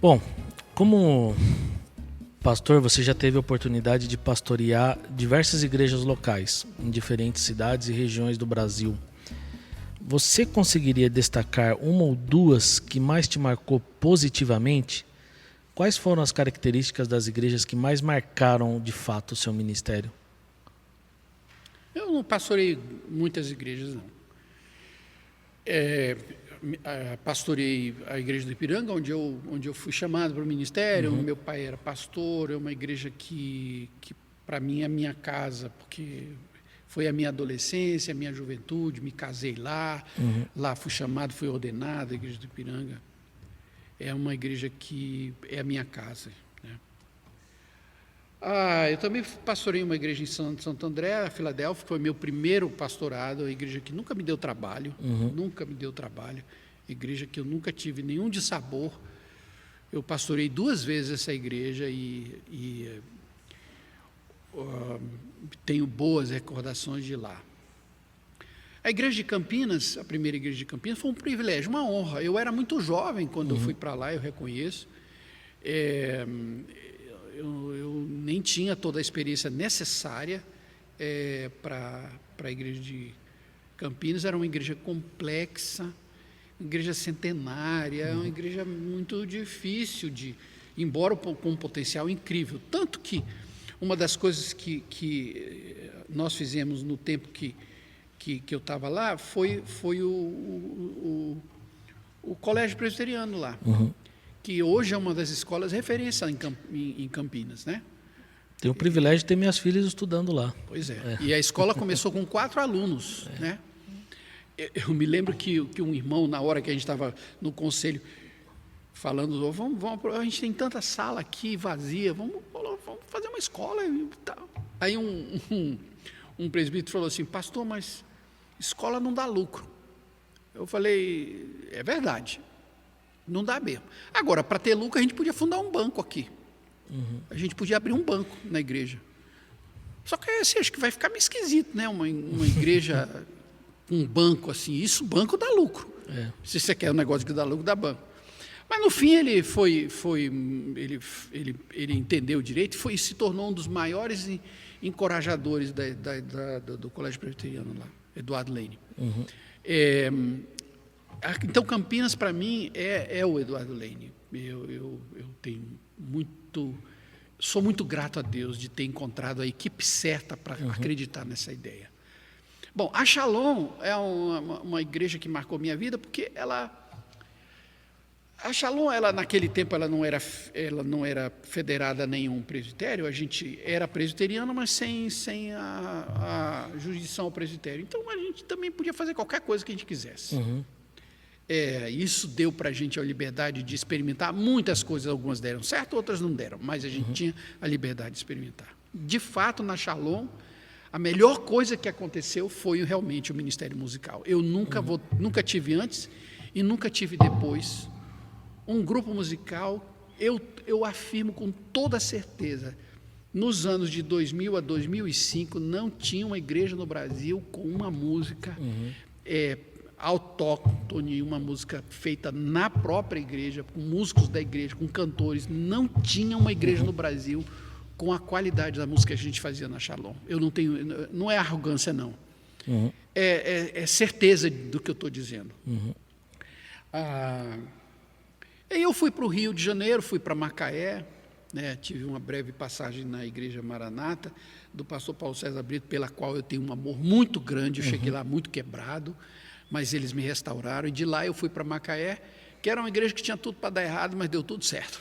Bom, como pastor, você já teve a oportunidade de pastorear diversas igrejas locais em diferentes cidades e regiões do Brasil. Você conseguiria destacar uma ou duas que mais te marcou positivamente? Quais foram as características das igrejas que mais marcaram de fato o seu ministério? Eu não pastorei muitas igrejas, não. Pastorei a igreja do Ipiranga, onde eu fui chamado para o ministério. Meu pai era pastor. É uma igreja que para mim é a minha casa, porque foi a minha adolescência, a minha juventude. Me casei lá, lá fui chamado, fui ordenado. A igreja do Ipiranga é uma igreja que é a minha casa, né? Eu também pastorei uma igreja em Santo André, Filadélfia, que foi meu primeiro pastorado, uma igreja que nunca me deu trabalho, igreja que eu nunca tive nenhum dissabor. Eu pastorei 2 vezes essa igreja e tenho boas recordações de lá. A igreja de Campinas, a primeira igreja de Campinas, foi um privilégio, uma honra. Eu era muito jovem quando eu fui para lá, eu reconheço. Eu nem tinha toda a experiência necessária para a igreja de Campinas. Era uma igreja complexa, uma igreja centenária, uma igreja muito difícil embora com um potencial incrível. Tanto que uma das coisas que nós fizemos no tempo que eu estava lá foi o colégio presbiteriano lá. Que hoje é uma das escolas referência em Campinas, né? Tenho o privilégio de ter minhas filhas estudando lá. Pois é. E a escola começou com 4 alunos, né? Eu me lembro que um irmão, na hora que a gente estava no conselho, falando, a gente tem tanta sala aqui vazia, vamos fazer uma escola e tal. Aí um presbítero falou assim: pastor, mas escola não dá lucro. Eu falei: é verdade. Não dá mesmo. Agora, para ter lucro, a gente podia fundar um banco aqui. A gente podia abrir um banco na igreja. Só que assim, acho que vai ficar meio esquisito, né? Uma igreja com um banco assim. Banco dá lucro. Se você quer um negócio que dá lucro, dá banco. Mas no fim ele ele entendeu direito e se tornou um dos maiores encorajadores do Colégio Presbiteriano lá, Eduardo Lane. Então, Campinas, para mim, é o Eduardo Lane. Eu sou muito grato a Deus de ter encontrado a equipe certa para acreditar nessa ideia. Bom, a Shalom é uma igreja que marcou minha vida, porque a Shalom, naquele tempo, ela não era federada a nenhum presbitério. A gente era presbiteriano, mas sem a jurisdição ao presbitério. Então, a gente também podia fazer qualquer coisa que a gente quisesse. Isso deu para a gente a liberdade de experimentar muitas coisas. Algumas deram certo, outras não deram, mas a gente tinha a liberdade de experimentar. De fato, na Shalom, a melhor coisa que aconteceu foi realmente o ministério musical. Eu nunca tive antes e nunca tive depois um grupo musical. Eu afirmo com toda certeza, nos anos de 2000 a 2005, não tinha uma igreja no Brasil com uma música autóctone, uma música feita na própria igreja, com músicos da igreja, com cantores. Não tinha uma igreja no Brasil com a qualidade da música que a gente fazia na Shalom. Não é arrogância, não. É certeza do que eu estou dizendo. Aí eu fui para o Rio de Janeiro, fui para Macaé, né? Tive uma breve passagem na Igreja Maranata, do pastor Paulo César Brito, pela qual eu tenho um amor muito grande. Eu cheguei lá muito quebrado, mas eles me restauraram, e de lá eu fui para Macaé, que era uma igreja que tinha tudo para dar errado, mas deu tudo certo.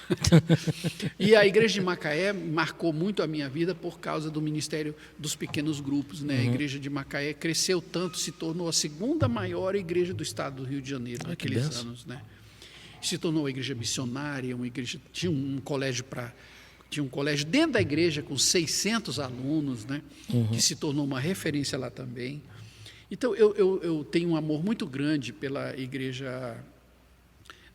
E a igreja de Macaé marcou muito a minha vida por causa do ministério dos pequenos grupos, né? A igreja de Macaé cresceu tanto, se tornou a 2ª maior igreja do estado do Rio de Janeiro naqueles anos, né? Se tornou uma igreja missionária, uma igreja, tinha um colégio dentro da igreja com 600 alunos, né? Que se tornou uma referência lá também. Então, eu tenho um amor muito grande pela igreja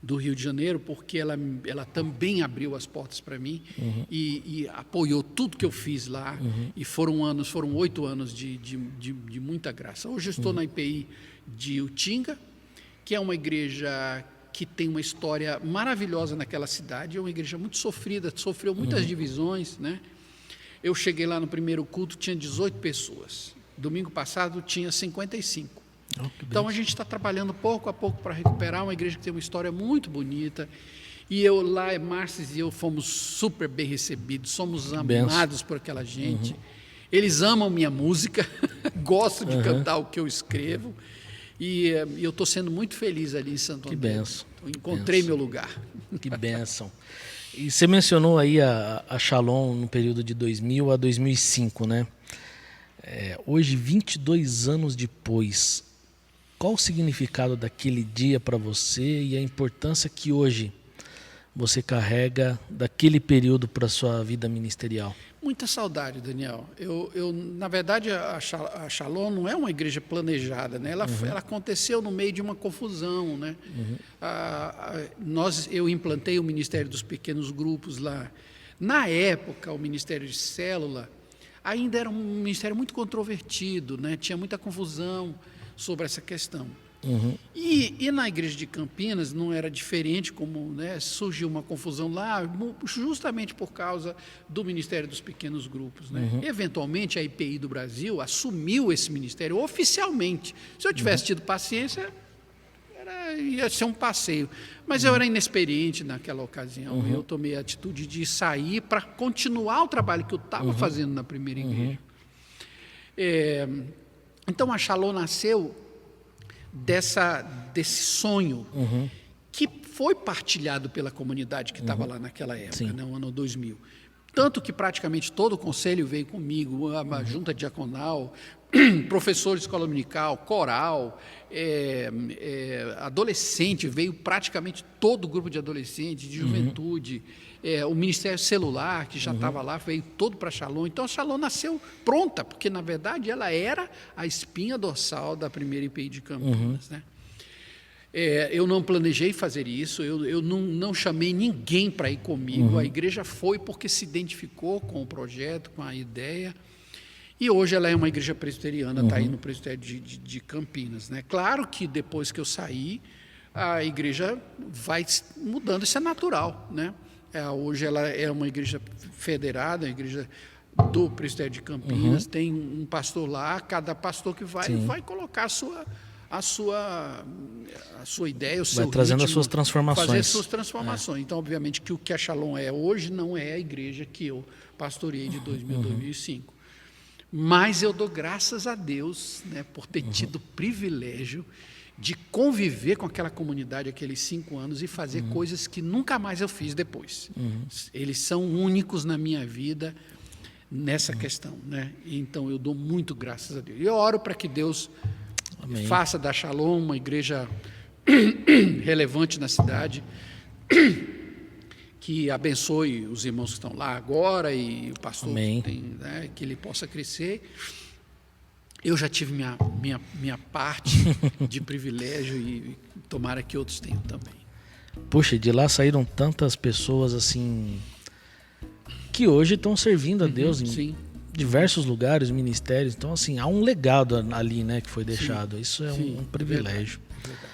do Rio de Janeiro, porque ela também abriu as portas para mim e apoiou tudo que eu fiz lá. E foram 8 anos de muita graça. Hoje eu estou na IPI de Utinga, que é uma igreja que tem uma história maravilhosa naquela cidade. É uma igreja muito sofrida, sofreu muitas divisões, né? Eu cheguei lá no primeiro culto, tinha 18 pessoas. Domingo passado tinha 55. Então a gente está trabalhando pouco a pouco para recuperar uma igreja que tem uma história muito bonita. E eu lá, Márcio e eu fomos super bem recebidos, somos amados por aquela gente. Eles amam minha música, gostam de cantar o que eu escrevo. E eu estou sendo muito feliz ali em Santo André. Que bênção. Eu encontrei meu lugar. Que bênção. E você mencionou aí a Shalom no período de 2000 a 2005, né? Hoje, 22 anos depois, qual o significado daquele dia para você e a importância que hoje você carrega daquele período para a sua vida ministerial? Muita saudade, Daniel. Na verdade, a Shalom não é uma igreja planejada, né? Ela aconteceu no meio de uma confusão, né? Eu implantei o Ministério dos Pequenos Grupos lá. Na época, o Ministério de Célula ainda era um ministério muito controvertido, né? Tinha muita confusão sobre essa questão. E na igreja de Campinas não era diferente, como, né, surgiu uma confusão lá, justamente por causa do Ministério dos Pequenos Grupos, né? Eventualmente a IPI do Brasil assumiu esse ministério oficialmente. Se eu tivesse tido paciência, ia ser um passeio. Mas eu era inexperiente naquela ocasião. Eu tomei a atitude de sair para continuar o trabalho que eu estava fazendo na primeira igreja. Então a Shalom nasceu desse sonho que foi partilhado pela comunidade que estava lá naquela época, né, no ano 2000. Tanto que praticamente todo o conselho veio comigo, a junta diaconal, professor de escola dominical, coral, adolescente, veio praticamente todo o grupo de adolescentes, de juventude, o Ministério Celular, que já estava lá, veio todo para a Shalom. Então a Shalom nasceu pronta, porque na verdade ela era a espinha dorsal da primeira IPI de Campinas, né? Eu não planejei fazer isso, eu não chamei ninguém para ir comigo, a igreja foi porque se identificou com o projeto, com a ideia, e hoje ela é uma igreja presbiteriana, está aí no presbitério de Campinas, né? Claro que depois que eu saí, a igreja vai mudando, isso é natural, né? Hoje ela é uma igreja federada, a igreja do presbitério de Campinas, tem um pastor lá, cada pastor que vai colocar a sua ideia, o seu vai trazendo ritmo, as suas transformações. fazer as suas transformações. Então, obviamente, que o que a Shalom é hoje não é a igreja que eu pastoreei de 2000 a 2005. Mas eu dou graças a Deus, né, por ter tido o privilégio de conviver com aquela comunidade aqueles 5 anos e fazer coisas que nunca mais eu fiz depois. Eles são únicos na minha vida nessa questão, né? Então, eu dou muito graças a Deus. Eu oro para que Deus faça da Shalom uma igreja relevante na cidade, que abençoe os irmãos que estão lá agora e o pastor que tem, né, que ele possa crescer. Eu já tive minha parte de privilégio e tomara que outros tenham também. Puxa, de lá saíram tantas pessoas assim que hoje estão servindo a Deus em diversos lugares, ministérios. Então, assim, há um legado ali, né, que foi deixado. Isso é um privilégio. Verdade.